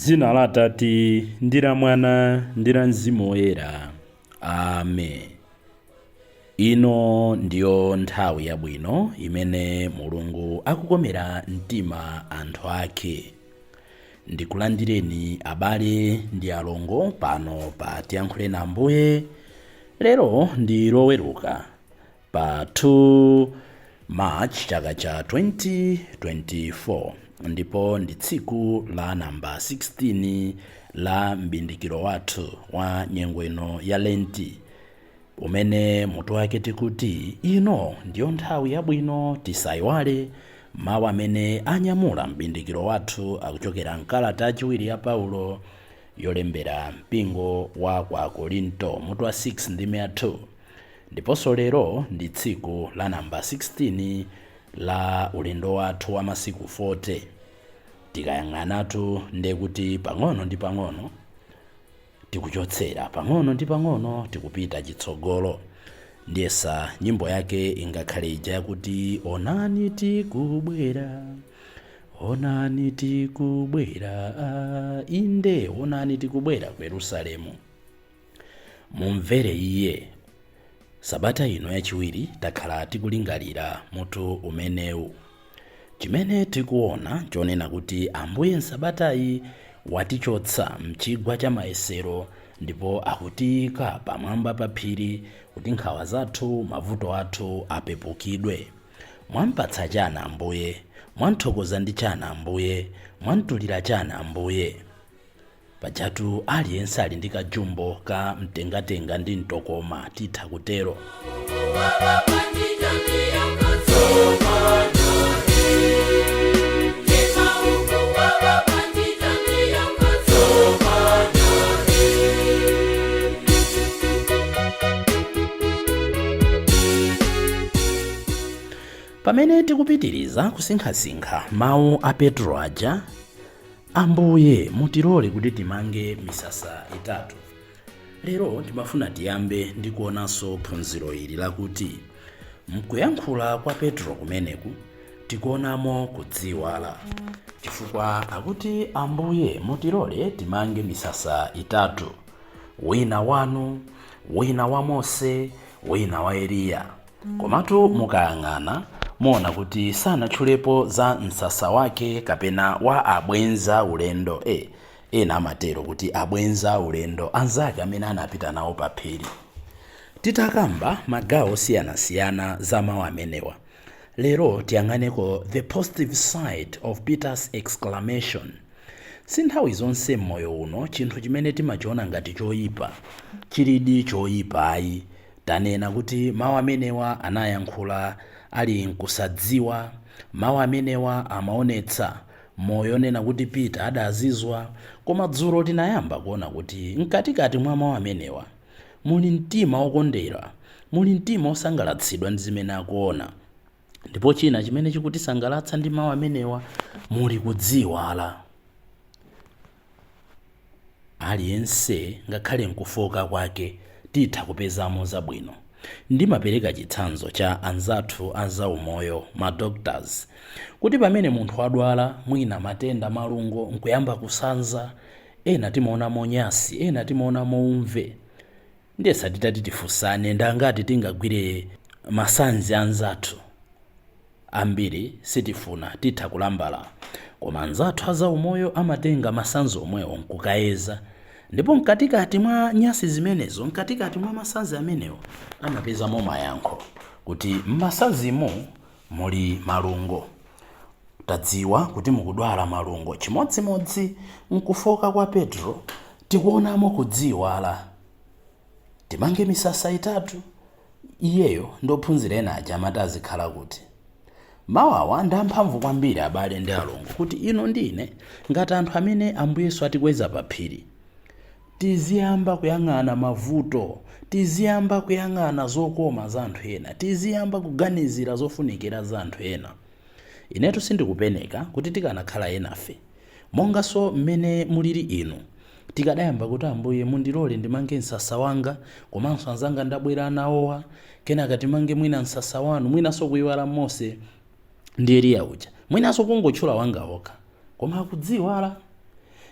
Dzina la Atate ndi la Mwana ndi la Mzimu Woyera. Amen. Ino ndiyo nthawi yabwino imene Mulungu akukomera mtima anthu ake. Ndikulandireni abale ndi alongo pano pa Tiyankhule na Ambuye. Lero ndi Loweruka pa 2 March chaka cha 2024 ndipo ndi tsiku la namba 16 la mbindikiro wathu wa nyengo ino ya Lenti, umene mutu wake tikuti ino ndiyo nthawi yabwino tisayiwale mawu amene anyamula mbindikiro wathu akuchokera mkalata yachiwiri ya Paulo yolembera mpingo wa kwa Korinto mutu wa 6 ndi 2. Ndiponso lero ndi tsiku la namba 16 la ulendo wathu wa masiku 40. Tikayang'anatu ndekuti pang'ono ndi pang'ono tikuchotsera, pang'ono ndi pang'ono tikupita chitsogolo. Ndiyesa nyimbo yake ingakhale ija yakuti onani tikubwera, onani tikubwera, inde onani tikubwera ku Yerusalemu. Mumvere iye. Sabata ino yachiwiri takhala tikulingalira mutu umenewu. Chimene tikuona chonena kuti Ambuye nsabatayi watichotsa mchigwa cha mayesero ndipo akutiyika pamwamba pa phiri kuti nkhawa zathu, mavuto athu apepukidwe. Mwampatsa chana Ambuye, mwanthokoza ndi chana Ambuye, mwantulira chana Ambuye. Pajatu aliyense ali ndi kajumbo ka mtengatenga ndi mtokoma titha kutero. Pamene tikupitiriza kusinkhasinkha mawu a Petro aja, Ambuye mutilole kuti timange misasa itatu. Lero timafuna tiyambe ndi kuonanso phunziro ili lakuti mkuyankhula kwa Petro kumeneku tikuonamo kudziwala, chifukwa akuti Ambuye mutilole timange misasa itatu, wina wanu, wina wa Mose, wina wa Eliya. Komatu mukayang'ana muona kuti sanatchulepo za msasa wake kapena wa abwenza ulendo. Ena amatero kuti abwenza ulendo anzake amene anapita nawo pa phiri. Titakamba magawo siyanasiyana za mawu amenewa, lero tiyang'aneko the positive side of Peter's exclamation. Sinthawi zonse m'moyo uno chinthu chimene timachiona ngati choyipa chilidi choyipayi. Tanena kuti mawu amenewa anayankhula ali nkusadziwa, mawu amenewa amaonetsa moyo nena kuti Peter adazizwa. Koma dzulo tinayamba kuona kuti mkatikati mwa mawu amenewa muli mtima wokondera, muli mtima osangalatsidwa ndi zimene akuona. Ndipo china chimene chikutisangalatsa ndi mawu amenewa muli kudziwala. Aliyense ngakhale nkufoka kwake titha kupezamo zabwino. Ndimapereka chitsanzo cha anzathu azaumoyo, ma doctors, kuti pamene munthu adwala mwina matenda malungo nkuyamba kusanza, ena timaona monyasi, ena timaona moumve. Ndiyesa titati tifunsane ndangati tingagwire masanzi anzathu ambiri sitifuna titha kulambala. Koma anzathu azaumoyo amatenga masanzi omwewo nkukayeza, ndipo mkatikati mwa nyasi zimenezo, mkatikati mwa masanzi amenewo amapezamo mayankho kuti m'masanzimu muli malungo. Tadziwa kuti mukudwala malungo. Chimodzimodzi nkufoka kwa Petro tikuonamo kudziwala. Timange misasa itatu. Iyeyo ndophunzira ena aja amati azikhala kuti mawu awa ndi amphamvu kwambiri abale ndi alongo, kuti ino ndine ngati anthu amene Ambuyesu atikweza pa phiri tiziyamba kuyang'ana mavuto, tiziyamba kuyang'ana zokoma za anthu ena, tiziyamba kuganizira zofunikira za anthu ena. Inetu sindikupeneka kuti tikanakhala enafe monganso mmene muliri inu tikadayamba kuti Ambuye mundilole ndimange msasa wanga, komanso anzanga ndabwera nawowa, kenaka timange mwina msasa wanu, mwinanso kuyiwala Mose ndi Eliya uja, mwinanso kungotchula wanga okha, koma akudziwala.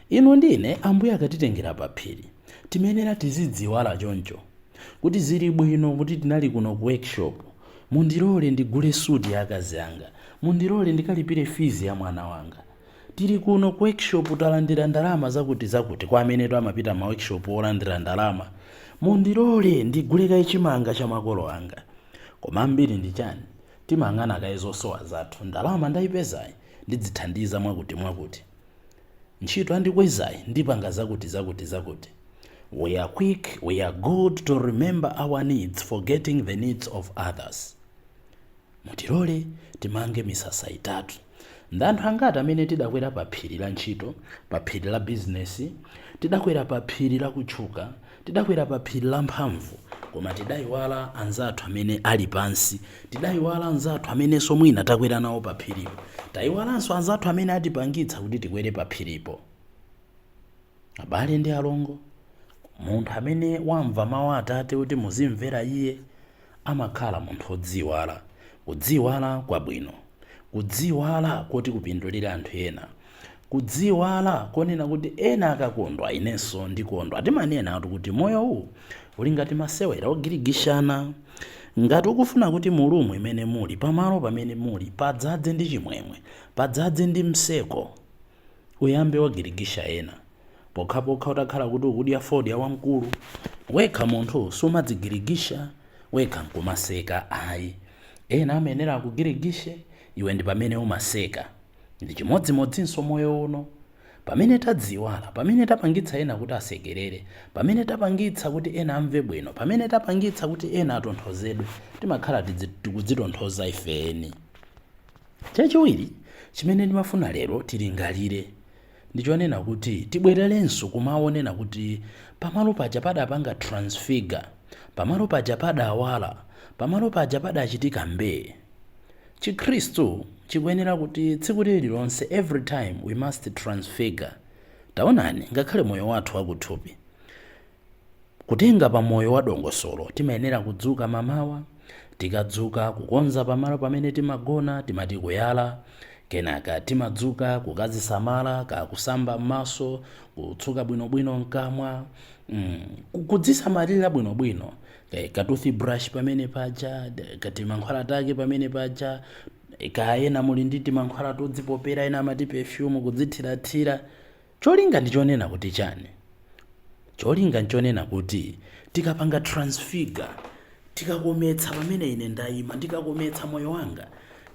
inu ndine Ambuye akatitengera pa phiri timenera tizidziwala choncho kuti zili bwino kuti tinali kuno ku workshop, mundilole ndigule suti ya akazi anga, mundilole ndikalipire fees ya mwana wanga. Tili kuno ku workshop talandira ndalama zakuti kwa amene amapita ma workshop olandira ndalama, mundilole ndigule kayi chimanga cha makolo anga. Koma ambiri ndi chani? Timang'ana kayi zosowa zathu, ndalama ndayipezayi ndidzithandiza mwakuti. Ntchito andikwezayi ndipanga zakuti. We are quick, we are good to remember our needs, forgetting the needs of others. Mutilole timange misasa itatu. Ndanthu angati amene tidakwera pa phiri la ntchito, pa phiri la business, tidakwera pa phiri la kutchuka, tidakwera pa phiri la mphamvu, koma tidayiwala anzathu amene ali pansi, tidayiwala anzathu amene mwina takwera nawo pa phiripo, tayiwalanso anzathu amene atipangitsa kuti tikwere pa phiripo. Abale ndi alongo, munthu amene wamva mawu Atate kuti muzimvera iye amakhala munthu odziwala. Kudziwala kwabwino, kudziwala kuti kupindulira anthu ena, kudziwala konena kuti ena akakondwa inenso ndikondwa. Timanena kuti moyo uwu uli ngati masewera ogirigishana. Ngati ukufuna kuti mulumwe imene muli, pamalo pamene muli padzadze ndi chimwemwe, padzadze ndi mseko, uyambe wagirigisha ena. Pokhapokha utakhala kuti ukudya fodya wamkulu, wekha munthu sumadzigirigisha, wekha nkumaseka ayi. Ena amenera akugirigishe, iwe ndi pamene umaseka. Ndi chimodzimodzinso moyo uno. Pamene tadziwala, pamene tapangitsa ena kuti asekerere, pamene tapangitsa kuti ena amve bwino, pamene tapangitsa kuti ena atonthozedwe, timakhala tikudzitonthoza ifeni. Chachiwiri chimene ndimafuna lero tilingalire ndichonena kuti tibwererenso kumaonena kuti pamalo paja padapanga transfigure, pamalo paja padawala, pamalo paja padachitika mbee. Chikhristu chikuyenera kuti tsiku lililonse, every time we must transfigure. Taonani, ngakhale moyo wathu wakuthupi, kutenga pa moyo wa dongosolo, timayenera kudzuka mamawa, tikadzuka kukonza pamalo pamene timagona, timati kuyala, kenaka timadzuka kukazisamala, kusamba m'maso, kutsuka bwinobwino mkamwa, kudzisamalira bwinobwino, ka toothbrush pamene paja, kati mankhwala take pamene paja, ena muli ndi timankhwala todzipopera, ena amati perfume, kudzithirathira. Cholinga ndichonena kuti chani? Cholinga ndichonena kuti tikapanga transfigure, tikakometsa pamene ine ndayima, ndikakometsa moyo wanga,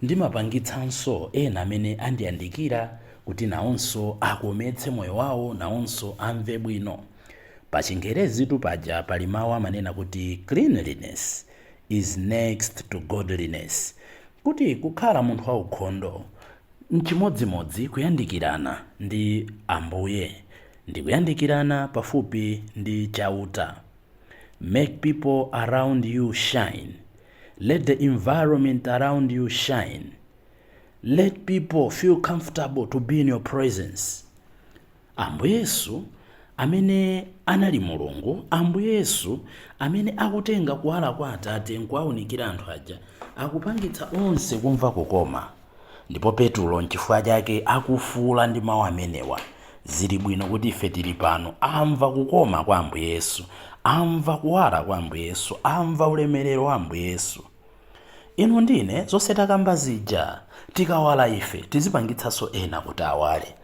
ndimapangitsanso ena amene andiyandikira kuti nawonso akometse moyo wawo, nawonso amve bwino. Pa Chingerezi paja pali mawu amanena kuti cleanliness is next to godliness. Kuti kukhala munthu waukhondo mchimodzimodzi kuyandikirana ndi Ambuye, ndi kuyandikirana pafupi ndi chauta. Make people around you shine. Let the environment around you shine. Let people feel comfortable to be in your presence. Ambuye Yesu amene anali Mulungu, Ambuye Yesu amene akutenga kuwala kwa Atate nkuwaunikira anthu aja, akupangitsa onse kumva kukoma. Ndipo Petulo n'chifukwa chake akufuula ndi mawu amenewa. Zili bwino kuti ife tili pano amva kukoma kwa Ambuye Yesu, amva kuwala kwa Ambuye Yesu, amva ulemerero wa Ambuye Yesu. Inu ndine zonse takamba zija, tikawala ife tizipangitsanso ena kuti awale.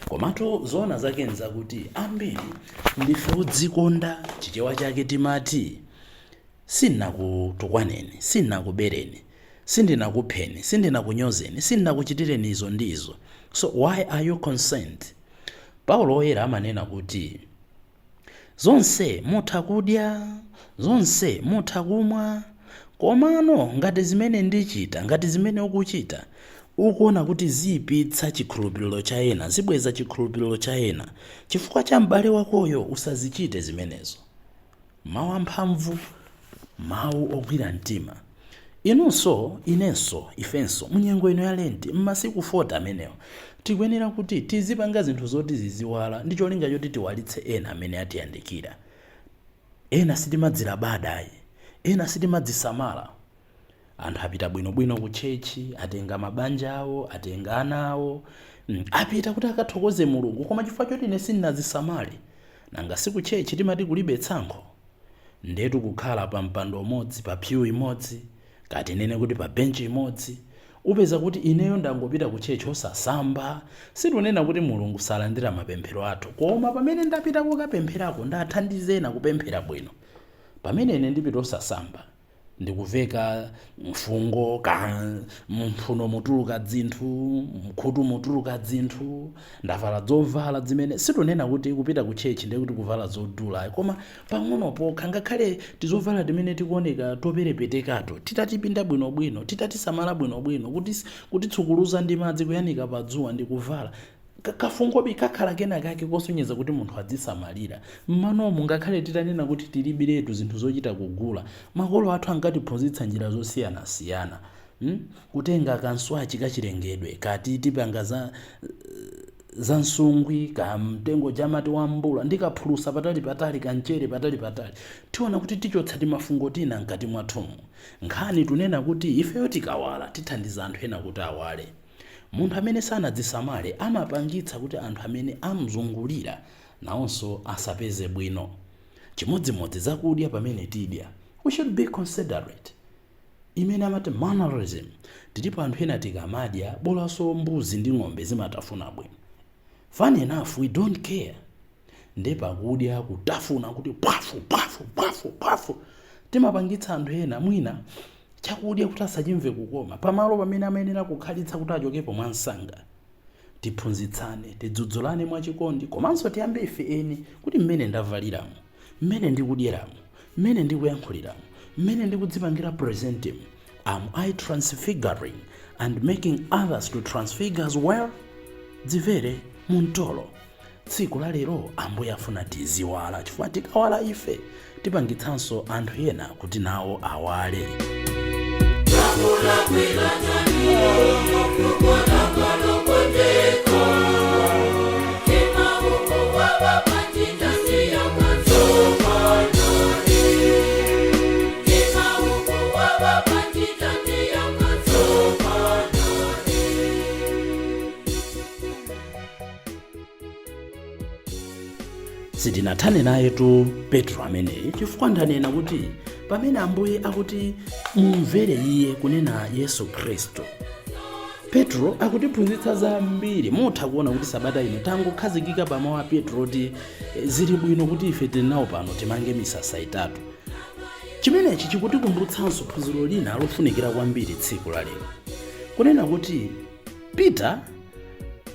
Komatu zoona zake nzakuti ambiri ndife odzikonda, chichewa chake timati sindinakutukwaneni, sindinakubereni, sindinakupheni, sindinakunyozeni, sindinakuchitireni izo ndizo. So why are you concerned? Paulo oyera amanena kuti zonse mutha kudya, zonse mutha kumwa, komano ngati zimene ndichita, ngati zimene ukuchita, ukuona kuti ziyipitsa chikhulupiriro cha ena, zibweza chikhulupiriro cha ena, chifukwa cha m'bale wakoyo usazichite zimenezo. Mawu amphamvu, mawu ogwira mtima. Inunso, inenso, ifenso, munyengo ino ya Lenti, m'masiku 40 amenewo, tikuyenera kuti tizipanga zinthu zoti ziziwala, ndi cholinga choti tiwalitse ena amene atiyandikira. Ena sitimadzira badayi, ena sitimadzisamala. Anthu apita bwinobwino ku chechi, atenga mabanja awo, atenga ana awo, apita kuti akathokoze mulungu, koma chifukwa choti ine sindinazisamale nanga siku chechi timati kulibe tsankho, ndetu kukhala pa mpando umodzi, pa pew imodzi, kati nene kuti pa benchi imodzi, upeza kuti ineyo ndangopita ku chechi osasamba. Situnena kuti mulungu salandira mapemphero athu, koma pamene ndapita kukapempherako ndathandizena kupemphera bwino. Pamene ine ndipita osasamba ndikuveka mfungo ka mphuno mutuluka dzinthu, mkhutu mutuluka dzinthu, ndavala zovala zimene situnena kuti kupita ku chechi ndiye kuti kuvala zodula, koma pang'ono pokha ngakhale tizovala timene tikuoneka toperepetekato, titatipinda bwinobwino, titatisamala bwinobwino, kuti tsukuluza ndi madzi kuyanika pa dzuwa ndi kuvala kafungobi kakhala kena kake kosonyeza kuti munthu adzisamalira. Mmanomu ngakhale titanena kuti tilibiretu zinthu zochita kugula, makolo athu ankatiphunzitsa njira zosiyanasiyana, kutenga kanswachi kachilengedwe, kati tipanga za nsungwi, ka mtengo chamati wa mbula, ndikaphulusa patali kanchere patali. Tiona kuti tichotsa timafungo tina mkati mwathumu. Nkhani tunena kuti ifeyo tikawala tithandiza anthu ena kuti awale. Munthu amene sanadzisamale amapangitsa kuti anthu amene amzungulira nawonso asapeze bwino. Chimodzimodzi zakudya pamene tidya, we should be considerate. Imene amati mannerism, tilipo anthu ena tikamadya bolanso mbuzi ndi ng'ombe zimatafuna bwino. Funny enough, we don't care. Ndepa kudya kutafuna kuti pafu. Timapangitsa anthu ena mwina chakudya kuti asachimve kukoma, pamalo pamene amayenera kukhalitsa kuti achokepo mwansanga. Tiphunzitsane, tidzudzulane mwachikondi, komanso tiyambe ife eni kuti mmene ndavaliramo, mmene ndikudyeramo, mmene ndikuyankhuliramo, mmene ndikudzipangira presenting, am I transfiguring and making others to transfigure as well? Dzivere muntolo. Tsiku la lero Ambuye afuna tiziwala, chifukwa tikawala ife tipangitsanso anthu ena kuti nawo awale. Sitinathane naye tu Petro ameneyi, chifukwa ndanena kuti pamene Ambuye akuti mumvere iye kunena Yesu Khristu, Petro akutiphunzitsa zambiri. Mutha kuona kuti sabata ino tangokhazikika pa mawu a Petro kuti zili bwino kuti ife tili nawo pano timange misasa itatu. Chimenechi chikutikumbutsanso phunziro lina lofunikira kwambiri tsiku la lero, kunena kuti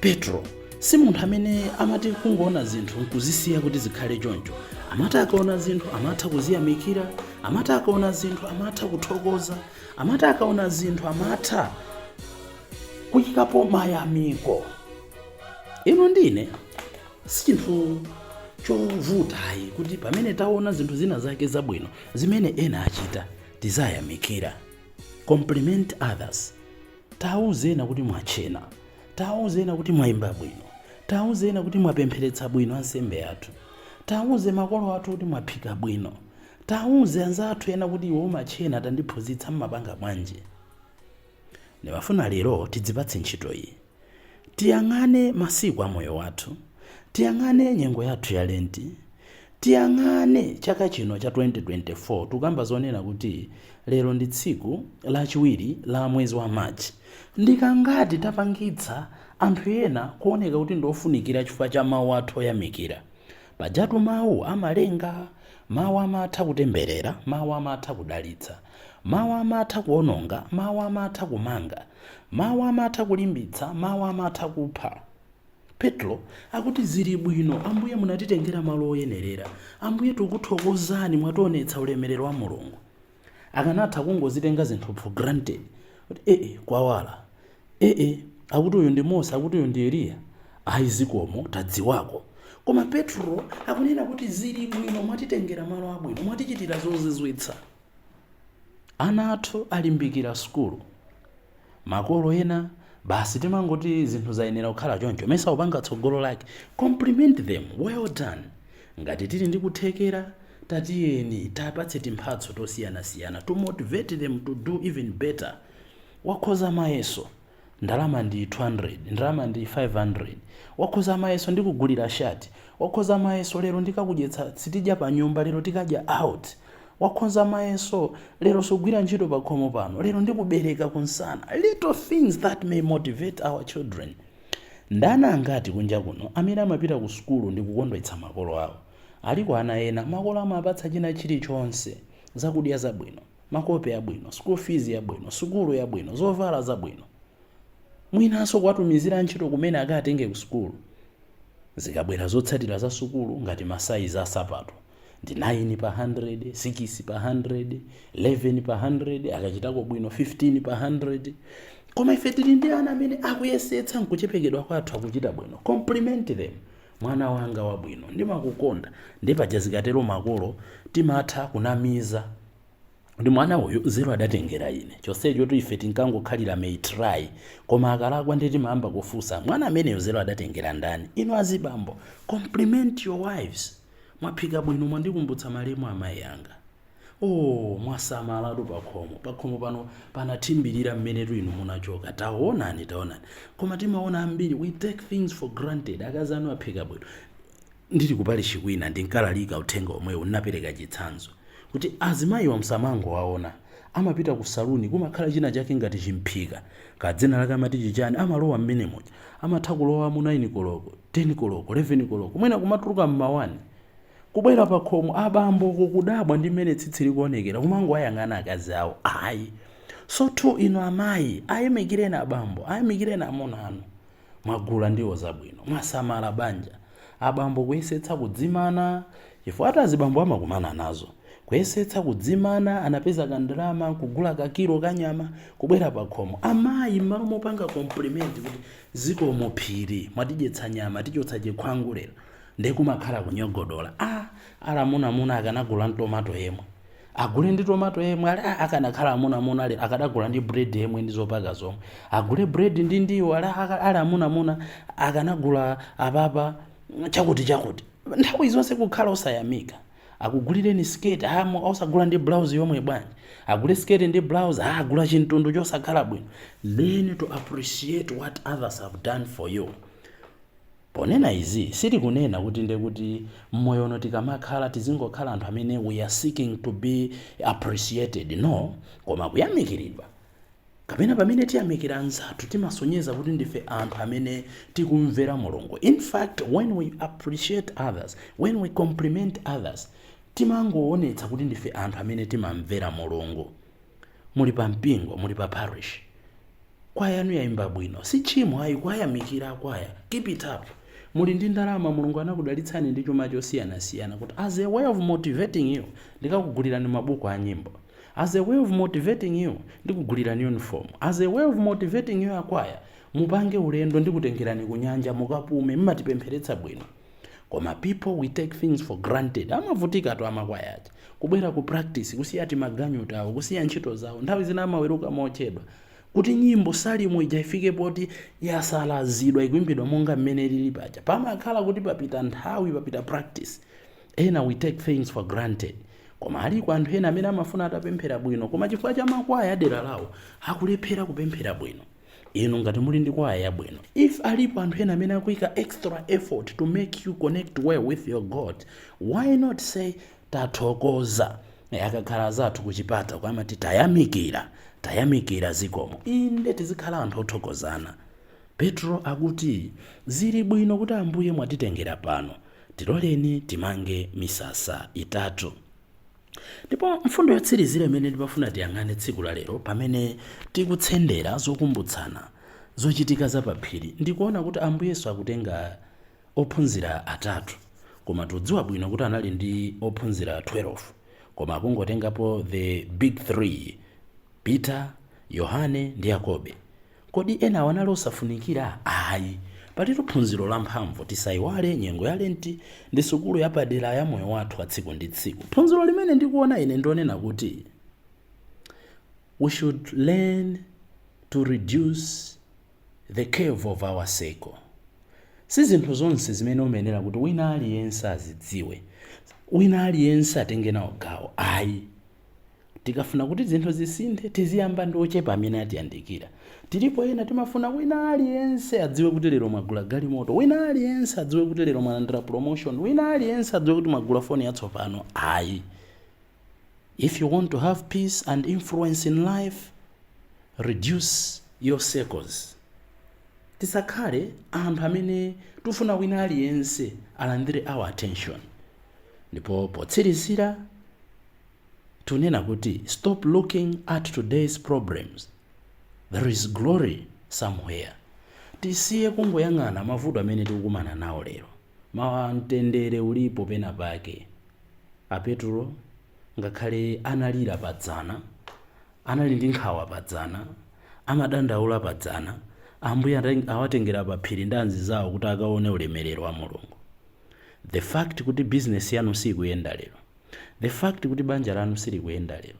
Petro si munthu amene amati kungoona zinthu nkuzisiya kuti zikhale choncho. Amati akaona zinthu amatha kuziyamikira, amati akaona zinthu amatha kuthokoza, amati akaona zinthu amatha kuyikapo mayamiko. Ino ndine si chinthu chovutayi kuti pamene taona zinthu zina zake zabwino zimene ena achita tizayamikira. Compliment others. Tauzena kuti mwachena, tauzena kuti mwayimba bwino, tauzena kuti mwapempheretsa bwino ansembe athu, tauze makolo athu kuti mwaphika bwino, tauze anzathu ena kuti iwo machena tandiphunzitsa mmapanga bwanji. Ndimafuna lero tidzipatse ntchito iyi. Tiyang'ane masiku a moyo wathu, tiyang'ane nyengo yathu ya Lenti, tiyang'ane chaka chino cha 2024. Tukamba zonena kuti lero ndi tsiku lachiwiri la mwezi wa Machi. Ndikangati tapangitsa anthu ena kuoneka kuti ndofunikira chifukwa cha mawu athu oyamikira. Pajatu mawu amalenga, mawu amatha kutemberera, mawu amatha kudalitsa, mawu amatha kuononga, mawu amatha kumanga, mawu amatha kulimbitsa, mawu amatha kupha. Petro akuti zili bwino Ambuye munatitengera malo oyenerera, Ambuye tikuthokozani mwationetsa ulemerero wa Mulungu. Akanatha kungozitenga zinthu for granted kuti kwawala, akuti uyu ndi Mose, akuti uyu ndi Eliya, zikomo tadziwako. Koma Petro akunena kuti zili bwino mwatitengera malo abwino, mwatichitira zozizwitsa. Ana athu alimbikira skulu, makolo ena basi timangoti zinthu zayenera kukhala choncho, mesa upanga tsogolo lake. Compliment them, well done. Ngati tili ndi kuthekera tatiyeni tapatse timphatso tosiyanasiyana to motivate them to do even better. Wakhoza mayeso, ndalama ndi 200, ndalama ndi 500. Wakhoza mayeso ndikugulira shati, wakhoza mayeso lero ndikakudyetsa sitidya pa nyumba, lero tikadya out. Wakhoza mayeso lero sugwira ntchito pa khomo pano, lero ndikubereka kunsana. Little things that may motivate our children. Ndana angati kunja kuno amene amapita ku sukulu ndi kukondwetsa makolo awo. Aliko ana ena makolo amapatsa china chilichonse, zakudya zabwino, makope abwino, school fees yabwino, sukulu yabwino, zovala zabwino. Mwinanso kwatumizira ntchito kumene akatenge ku sukulu. Zikabwera zotsatira za sukulu ngati masaizi asapato ndi 9 pa 100, 6 pa 100, 11 pa 100, akachitako bwino 15 pa 100. Koma ife tili ndi ana amene akuyesetsa nkuchepekedwa kwathu akuchita bwino. Compliment them. Mwana wanga wabwino, ndimakukonda. Ndipaja zikatero makolo timatha kunamiza. Ndi mwana uyu zero adatengera ine. Chonsecho tu ife tinkangokhalira may try. Koma akalakwa nditi mayamba kufunsa mwana ameneyo zero adatengera ndani. Inu azibambo, compliment your wives. Mwaphika bwino mwandikumbutsa malemu amayi anga. Oh, mwasamalatu pakhomo pano panathimbirira mmenetu inu munachoka. Taonani. Koma timaona ambiri, we take things for granted. Akazanu aphika bwino. Ndili kupali chikwina ndinkalalika uthenga omwe unapereka chitsanzo. Kuti azimayi wa msamango waona amapita ku saluni kumakhala china chake ngati chimphika. Kadzina lake amati chichani, amalowa mmene moja. Amatha kulowa mu 9 koloko, 10 koloko, 11 koloko. Mwina kumatuluka mmawani. Kubwera pa khomo abambo kukudabwa ndi mmene tsitsi likuonekera kumango ayang'ana akazi awo. Ayi. So too ino amayi ayimikireni abambo, ayimikireni amuna anu. Mwagula ndiwo zabwino, mwasamala banja. Abambo kuyesetsa kudzimana, chifukwa ati azibambo amakumana nazo. Kuyesetsa kudzimana, anapeza kandalama, kugula kakilo kanyama, kubwera pa khomo. Amayi mmalo mopanga compliment kuti zikomo phiri, mwatidyetsa nyama, tichotsa chikhwangu lero. Ndekumakhala kunyogodola. Alamuna akanagula tomato yemwe. Agule ndi tomato yemwe, akanakhala amuna lero akadagula ndi bread yemwe ndi zopaka zomwe. Agule bread ndi ndiyo, amuna akanagula apapa chakuti. Nthawi zonse kukhala osayamika. Akugulireni skate, osagula ndi blouse yomwe bwanji. Agule skate ndi blouse, agula chintundu chosakhala bwino. Learn to appreciate what others have done for you. Ponena izi, siri kunena kuti ndekuti mmoyo uno tikamakhala tizingokhala anthu amene we are seeking to be appreciated. No, koma kuyamikiridwa. Kapena pamene tiyamikira anzathu timasonyeza kuti ndife anthu amene tikumvera Mulungu. In fact, when we appreciate others, when we compliment others, timangoonetsa kuti ndife anthu amene timamvera Mulungu. Muli pa mpingo, muli pa parish. Kwaya yanu yaimba bwino. Si chimo ayi kwayamikira kwaya. Keep it up. Muli ndi ndalama Mulungu anakudalitsani ndi chuma chosiyana kuti as a way of motivating you ndikakugulirani mabuku a nyimbo. As a way of motivating you ndikugulirani uniform. As a way of motivating you akwaya mupange ulendo ndikutengerani kunyanja mukapume mmatipempheretsa bwino. Koma people we take things for granted. Amavutika to amakwaya aja. Kubwera ku practice kusiya ati maganyu tawo, kusiya ntchito zawo. Nthawi zina amaweruka mochedwa. Kuti nyimbo salimu ija ifike poti yasalazidwa ikuimbidwa monga mmene lili paja. Pamakhala kuti papita nthawi, papita practice. Ena we take things for granted. Koma aliko anthu ena amene amafuna atapemphera bwino, koma chifukwa cha makwaya adera lawo akulephera kupemphera bwino. Inu ngati muli ndi kwaya yabwino, if alipo anthu ena amene akuyika extra effort to make you connect well with your God, why not say tathokoza? Akakhala zathu kuchipata kwamati tayamikira zikomo. Inde tizikhala anthu othokozana. Petro akuti zili bwino kuti Ambuye mwatitengera pano, tiloleni timange misasa itatu. Ndipo mfundo yotsirizira imene ndipafuna tiyang'ane tsiku la lero pamene tikutsendera zokumbutsana zochitika za paphiri, ndikuona kuti Ambuye Yesu akutenga ophunzira atatu, koma tudziwa bwino kuti anali ndi ophunzira 12, koma akungotengapo the big 3, Peter, Yohane ndi Yakobe. Kodi ena wanali osafunikira? Ayi. Palitu phunziro la mphamvu tisayiwale nyengo ya Lenti ndi sukulu yapadera ya moyo wathu wa tsiku ndi tsiku. Phunziro limene ndikuona ine ndionena kuti we should learn to reduce the curve of our cycle. Si zinthu zonse zimene umenera kuti wina aliyense azidziwe, wina aliyense atenge nawo gawo. Ayi. tikafuna kuti zinthu zisinthe tiziyamba ndi ochepa amene atiyandikira. Tilipo ena timafuna wina aliyense adziwe kuti lero mwagula galimoto, wina aliyense adziwe kuti lero mwalandira promotion, wina aliyense adziwe kuti mwagula foni yatsopano. Ayi, if you want to have peace and influence in life, reduce your circles. Tisakhale anthu amene tufuna wina aliyense alandire our attention. Ndipo potsirizira tunena kuti stop looking at today's problems, there is glory somewhere. Tisiye kungoyang'ana mavuto amene tikukumana nawo lero. Mtendere ulipo pena pake. Apetro ngakhale analira padzana, anali ndi nkhawa padzana, amadandaula padzana, Ambuye awatengera pa phiri ndi anzi zawo kuti akaone ulemerero wa Mulungu. The fact kuti business yanu sikuyenda lero, the fact kuti banja lanu silikuyenda lero,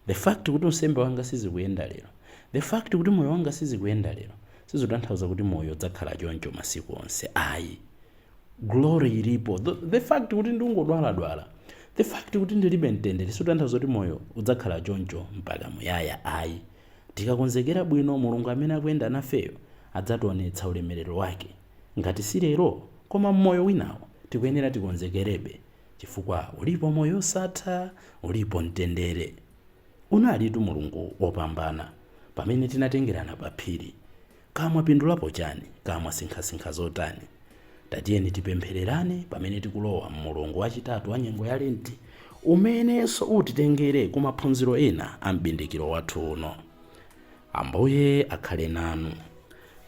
the fact kuti usembe wanga sizikuyenda lero, the fact kuti moyo wanga sizikuyenda lero, sizotanthauza kuti moyo udzakhala choncho masiku onse. Ayi, glory ilipo. The fact kuti ndingodwala, the fact kuti ndilibe mtendere, sizotanthauza kuti moyo udzakhala choncho mpaka muyaya. Ayi, tikakonzekera bwino Mulungu amene akuyenda nafeyo adzationetsa ulemerero wake. Ngati si lero koma moyo winawo tikuyenera tikonzekerebe, chifukwa ulipo moyo osatha, ulipo mtendere. Unalitu Mulungu wopambana pamene tinatengerana pa phiri. Kamwa pindulapo chani, kamwa sinkhasinkha zotani. Tatiyeni tipemphererane pamene tikulowa m'mulungu wachitatu wa nyengo ya Lenti, umenenso utitengere ku maphunziro ena a mbindikiro wathu uno. Ambuye akhale nanu.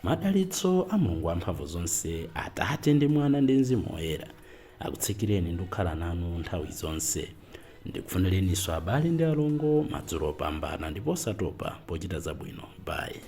Madalitso a Mulungu wamphamvu zonse, Atate ndi Mwana ndi Mzimu Woyera akutsikireni ndi kukhala nanu nthawi zonse. Ndikufunireniso abale ndi alongo madzulo opambana ndipo osatopa pochita zabwino. Bye.